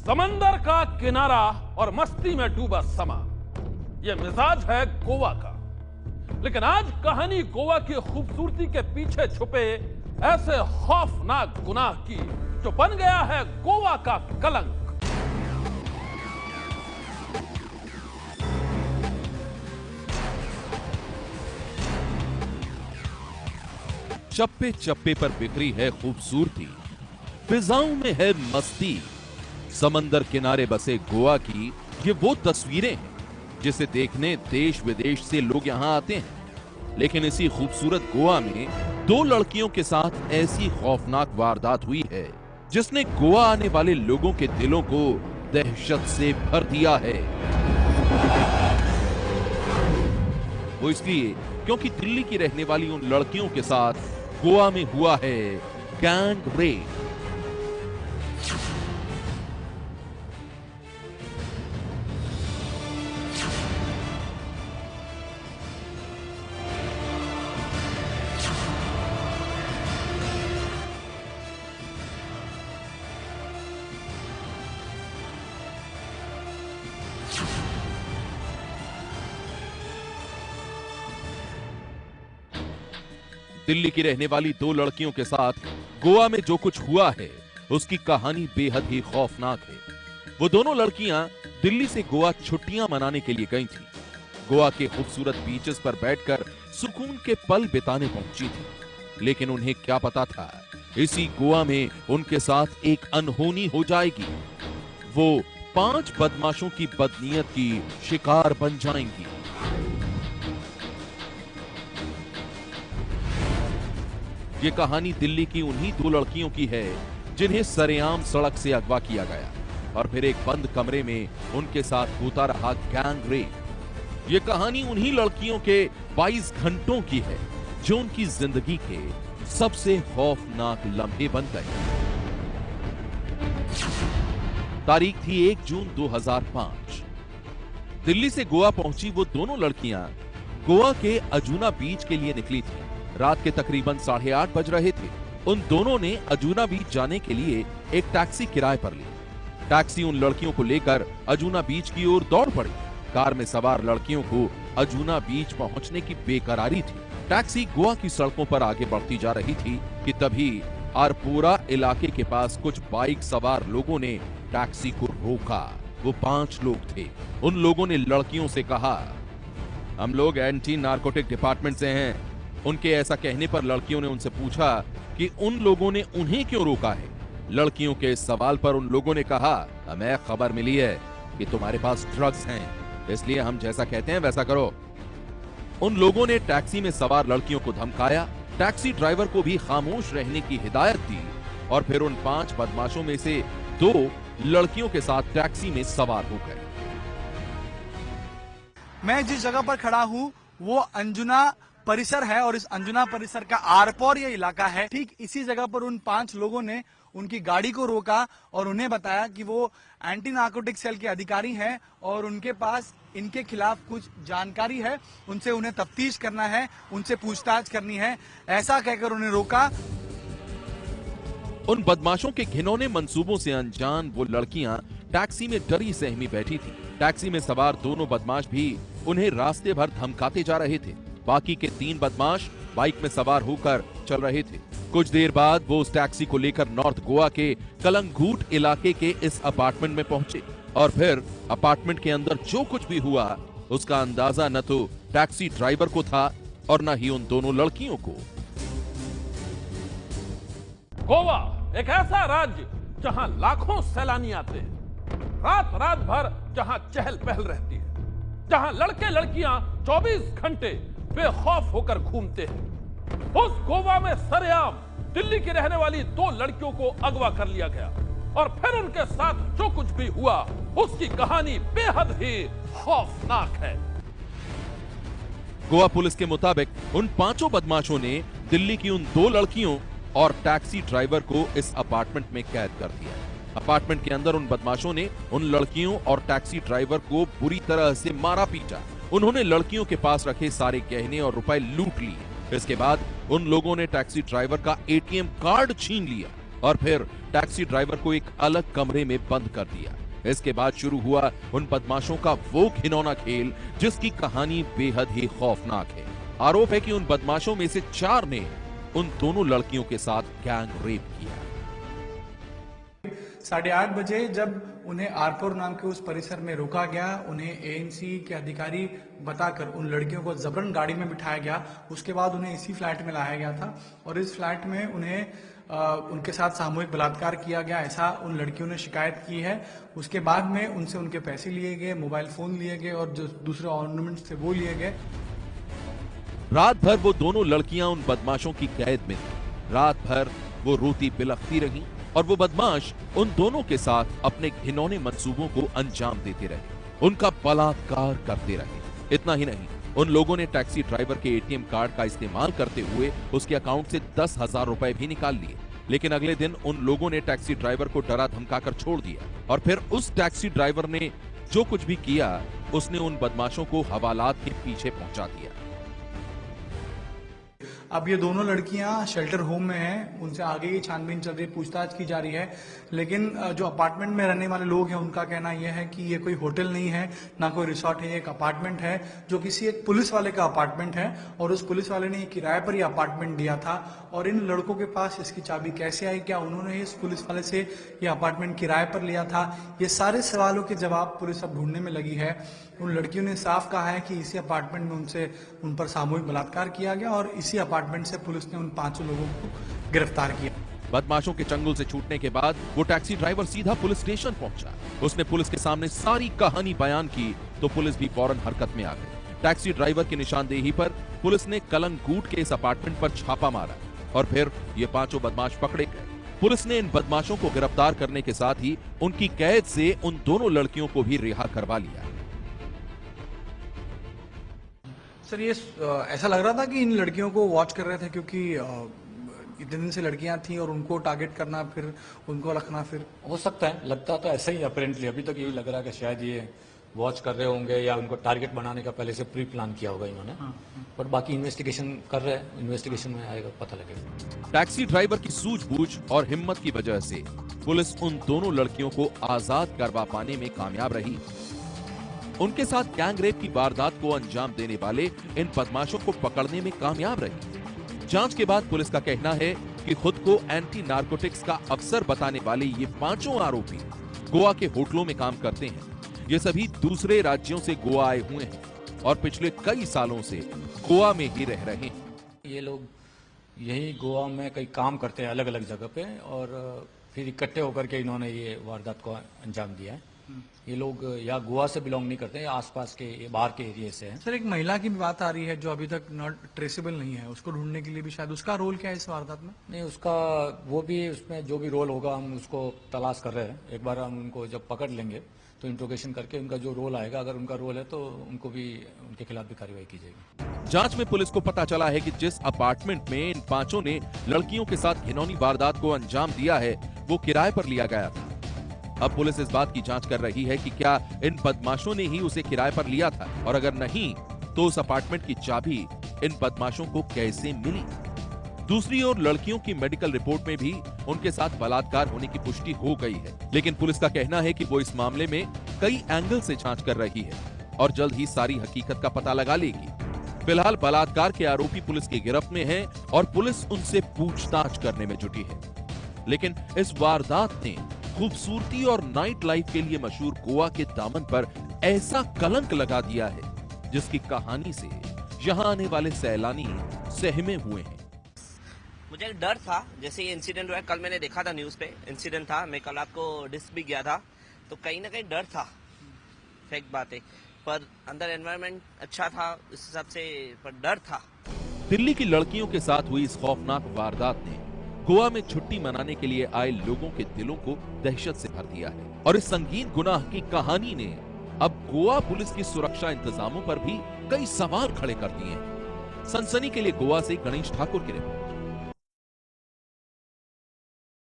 समंदर का किनारा और मस्ती में डूबा समा, यह मिजाज है गोवा का। लेकिन आज कहानी गोवा की खूबसूरती के पीछे छुपे ऐसे खौफनाक गुनाह की जो बन गया है गोवा का कलंक। चप्पे चप्पे पर बिखरी है खूबसूरती, फिजाओं में है मस्ती। समंदर किनारे बसे गोवा की ये वो तस्वीरें हैं जिसे देखने देश विदेश से लोग यहां आते हैं। लेकिन इसी खूबसूरत गोवा में दो लड़कियों के साथ ऐसी खौफनाक वारदात हुई है जिसने गोवा आने वाले लोगों के दिलों को दहशत से भर दिया है। वो इसलिए क्योंकि दिल्ली की रहने वाली उन लड़कियों के साथ गोवा में हुआ है गैंग रेप। दिल्ली की रहने वाली दो लड़कियों के साथ गोवा में जो कुछ हुआ है उसकी कहानी बेहद ही खौफनाक है। वो दोनों लड़कियां दिल्ली से गोवा छुट्टियां मनाने के लिए गई थीं। गोवा के खूबसूरत बीचेस पर बैठकर सुकून के पल बिताने पहुंची थी। लेकिन उन्हें क्या पता था इसी गोवा में उनके साथ एक अनहोनी हो जाएगी। वो 5 बदमाशों की बदनीयत की शिकार बन जाएंगी। ये कहानी दिल्ली की उन्हीं दो लड़कियों की है जिन्हें सरेआम सड़क से अगवा किया गया और फिर एक बंद कमरे में उनके साथ होता रहा गैंग रेप। ये कहानी उन्हीं लड़कियों के 22 घंटों की है जो उनकी जिंदगी के सबसे खौफनाक लम्हे बन गए। तारीख थी 1 जून 2005। दिल्ली से गोवा पहुंची वो दोनों लड़कियां गोवा के अजूना बीच के लिए निकली थी। रात के तकरीबन 8:30 बज रहे थे। उन दोनों ने अजूना बीच जाने के लिए एक टैक्सी किराए पर ली। टैक्सी उन लड़कियों को लेकर अजूना बीच की ओर दौड़ पड़ी। कार में सवार लड़कियों को अजूना बीच पहुंचने की बेकरारी थी। टैक्सी गोवा की सड़कों पर आगे बढ़ती जा रही थी कि तभी आरपोरा इलाके के पास कुछ बाइक सवार लोगों ने टैक्सी को रोका। वो 5 लोग थे। उन लोगों ने लड़कियों से कहा, हम लोग एंटी नारकोटिक डिपार्टमेंट से हैं। उनके ऐसा कहने पर लड़कियों ने उनसे पूछा कि उन लोगों ने उन्हें क्यों रोका है। लड़कियों के इस सवाल पर उन लोगों ने कहा, हमें खबर मिली है कि तुम्हारे पास ड्रग्स हैं, इसलिए हम जैसा कहते हैं वैसा करो। उन लोगों ने टैक्सी में सवार लड़कियों को धमकाया, टैक्सी ड्राइवर को भी खामोश रहने की हिदायत दी और फिर उन 5 बदमाशों में से 2 लड़कियों के साथ टैक्सी में सवार हो गए। मैं जिस जगह पर खड़ा हूँ वो अंजुना परिसर है और इस अंजुना परिसर का आरपोर ये इलाका है। ठीक इसी जगह पर उन 5 लोगों ने उनकी गाड़ी को रोका और उन्हें बताया कि वो एंटी नार्कोटिक सेल के अधिकारी हैं और उनके पास इनके खिलाफ कुछ जानकारी है, उनसे उन्हें तफ्तीश करना है, उनसे पूछताछ करनी है। ऐसा कहकर उन्हें रोका। उन बदमाशों के घिनौने मंसूबों से अनजान वो लड़कियां टैक्सी में डरी सहमी बैठी थी। टैक्सी में सवार दोनों बदमाश भी उन्हें रास्ते भर धमकाते जा रहे थे। बाकी के 3 बदमाश बाइक में सवार होकर चल रहे थे। कुछ देर बाद वो उस टैक्सी को लेकर नॉर्थ गोवा के कलंगूट इलाके के इस अपार्टमेंट में पहुंचे और फिर अपार्टमेंट के अंदर जो कुछ भी हुआ उसका अंदाजा न तो टैक्सी ड्राइवर को था और न ही उन दोनों लड़कियों को। गोवा एक ऐसा राज्य जहां लाखों सैलानी आते हैं, रात रात भर जहां चहल पहल रहती है, जहां लड़के लड़कियां 24 घंटे बेखौफ होकर घूमते हैं। उस गोवा में सरेआम दिल्ली की रहने वाली 2 लड़कियों को अगवा कर लिया गया और फिर उनके साथ जो कुछ भी हुआ उसकी कहानी बेहद ही खौफनाक है। गोवा पुलिस के मुताबिक उन 5 बदमाशों ने दिल्ली की उन 2 लड़कियों और टैक्सी ड्राइवर को इस अपार्टमेंट में कैद कर दिया। अपार्टमेंट के अंदर उन बदमाशों ने उन लड़कियों और टैक्सी ड्राइवर को बुरी तरह से मारा पीटा। उन्होंने लड़कियों के पास रखे सारे गहने और रुपए लूट लिए। इसके बाद उन लोगों ने टैक्सी ड्राइवर का एटीएम कार्ड छीन लिया और फिर टैक्सी ड्राइवर को एक अलग कमरे में बंद कर दिया। इसके बाद शुरू हुआ उन बदमाशों का वो घिनौना खेल जिसकी कहानी बेहद ही खौफनाक है। आरोप है कि उन बदमाशों में से 4 ने उन दोनों लड़कियों के साथ गैंग रेप किया। 8:30 बजे जब उन्हें आरपोर नाम के उस परिसर में रोका गया, उन्हें एएनसी के अधिकारी बताकर उन लड़कियों को जबरन गाड़ी में बिठाया गया। उसके बाद उन्हें इसी फ्लैट में लाया गया था और इस फ्लैट में उन्हें उनके साथ सामूहिक बलात्कार किया गया, ऐसा उन लड़कियों ने शिकायत की है। उसके बाद में उनसे उनके पैसे लिए गए, मोबाइल फोन लिए गए और जो दूसरे ऑर्नामेंट्स थे वो लिए गए। रात भर वो दोनों लड़कियां उन बदमाशों की कैद में थी। रात भर वो रोती बिलखती रहीं और वो बदमाश उन दोनों के साथ अपने घिनौने मंसूबों को अंजाम देते रहे, उनका बलात्कार करते रहे। इतना ही नहीं, उन लोगों ने टैक्सी ड्राइवर के एटीएम कार्ड का इस्तेमाल करते हुए उसके अकाउंट से 10,000 रुपए भी निकाल लिए। लेकिन अगले दिन उन लोगों ने टैक्सी ड्राइवर को डरा धमकाकर छोड़ दिया और फिर उस टैक्सी ड्राइवर ने जो कुछ भी किया, उसने उन बदमाशों को हवालात के पीछे पहुंचा दिया। अब ये दोनों लड़कियां शेल्टर होम में हैं, उनसे आगे की छानबीन चल रही है, पूछताछ की जा रही है। लेकिन जो अपार्टमेंट में रहने वाले लोग हैं उनका कहना यह है कि ये कोई होटल नहीं है, ना कोई रिसोर्ट है, एक अपार्टमेंट है जो किसी एक पुलिस वाले का अपार्टमेंट है और उस पुलिस वाले ने किराए पर ये अपार्टमेंट दिया था। और इन लड़कों के पास इसकी चाबी कैसे आई, क्या उन्होंने इस पुलिस वाले से ये अपार्टमेंट किराए पर लिया था, ये सारे सवालों के जवाब पुलिस अब ढूंढने में लगी है। उन लड़कियों ने साफ कहा है कि इसी अपार्टमेंट में उन पर सामूहिक बलात्कार किया गया और इसी अपार्टमेंट से पुलिस ने उन 5 लोगों को गिरफ्तार किया। बदमाशों के चंगुल से छूटने के बाद वो टैक्सी ड्राइवर सीधा पुलिस स्टेशन पहुंचा। उसने पुलिस के सामने सारी कहानी बयान की तो पुलिस भी फौरन हरकत में आ गई। टैक्सी ड्राइवर की निशानदेही पर पुलिस ने कलंगूट के इस अपार्टमेंट पर छापा मारा और फिर ये 5 बदमाश पकड़े गए। पुलिस ने इन बदमाशों को गिरफ्तार करने के साथ ही उनकी कैद से उन दोनों लड़कियों को भी रिहा करवा लिया। सर, ये ऐसा लग रहा था कि इन लड़कियों को वॉच कर रहे थे क्योंकि इतने दिन से लड़कियां थी और उनको टारगेट करना, फिर उनको रखना, फिर हो सकता है, लगता तो ऐसा ही अपेरेंटली। अभी तक यही लग रहा है कि शायद ये वॉच कर रहे होंगे या उनको टारगेट बनाने का पहले से प्री प्लान किया होगा इन्होंने। पर बाकी इन्वेस्टिगेशन कर रहे हैं, इन्वेस्टिगेशन में आएगा, पता लगेगा। टैक्सी ड्राइवर की सूझबूझ और हिम्मत की वजह से पुलिस उन दोनों लड़कियों को आजाद करवा पाने में कामयाब रही। उनके साथ गैंग रेप की वारदात को अंजाम देने वाले इन बदमाशों को पकड़ने में कामयाब रही। जांच के बाद पुलिस का कहना है कि खुद को एंटी नारकोटिक्स का अफसर बताने वाले ये 5 आरोपी गोवा के होटलों में काम करते हैं। ये सभी दूसरे राज्यों से गोवा आए हुए हैं और पिछले कई सालों से गोवा में ही रह रहे हैं। ये लोग यही गोवा में कई काम करते हैं अलग अलग जगह पे और फिर इकट्ठे होकर के इन्होंने ये वारदात को अंजाम दिया है। ये लोग या गोवा से बिलोंग नहीं करते, या आसपास के बाहर के एरिया से हैं। सर, एक महिला की भी बात आ रही है जो अभी तक नॉट ट्रेसेबल नहीं है, उसको ढूंढने के लिए भी शायद उसका रोल क्या है इस वारदात में? नहीं, उसका वो भी, उसमें जो भी रोल होगा हम उसको तलाश कर रहे हैं। एक बार हम उनको जब पकड़ लेंगे तो इंट्रोगेशन करके उनका जो रोल आएगा, अगर उनका रोल है तो उनको भी, उनके खिलाफ भी कार्रवाई की जाएगी। जांच में पुलिस को पता चला है कि जिस अपार्टमेंट में इन 5 ने लड़कियों के साथ घिनौनी वारदात को अंजाम दिया है वो किराए पर लिया गया था। अब पुलिस इस बात की जांच कर रही है कि क्या इन बदमाशों ने ही उसे किराए पर लिया था और अगर नहीं तो उस अपार्टमेंट की चाबी इन बदमाशों को कैसे मिली। दूसरी ओर लड़कियों की मेडिकल रिपोर्ट में भी उनके साथ बलात्कार होने की पुष्टि हो गई है, लेकिन पुलिस का कहना है कि वो इस मामले में कई एंगल से जांच कर रही है और जल्द ही सारी हकीकत का पता लगा लेगी। फिलहाल बलात्कार के आरोपी पुलिस की गिरफ्त में हैं और पुलिस उनसे पूछताछ करने में जुटी है। लेकिन इस वारदात ने खूबसूरती और नाइट लाइफ के लिए मशहूर गोवा के दामन पर ऐसा कलंक लगा दिया है जिसकी कहानी से यहाँ आने वाले सैलानी सहमे हुए हैं। मुझे एक डर था, जैसे ये इंसिडेंट हुआ है, कल मैंने देखा था न्यूज़ पे, इंसिडेंट था, मैं कल आपको डिस्क भी गया था, तो कहीं ना कहीं डर था, फेक बात है, पर अंदर एनवायरनमेंट अच्छा था इस हिसाब से, पर डर था। दिल्ली की लड़कियों के साथ हुई इस खौफनाक वारदात ने गोवा में छुट्टी मनाने के लिए आए लोगों के दिलों को दहशत से भर दिया है और इस संगीन गुनाह की कहानी ने अब गोवा पुलिस की सुरक्षा इंतजामों पर भी कई सवाल खड़े कर दिए हैं। सनसनी के लिए गोवा से गणेश ठाकुर की रिपोर्ट।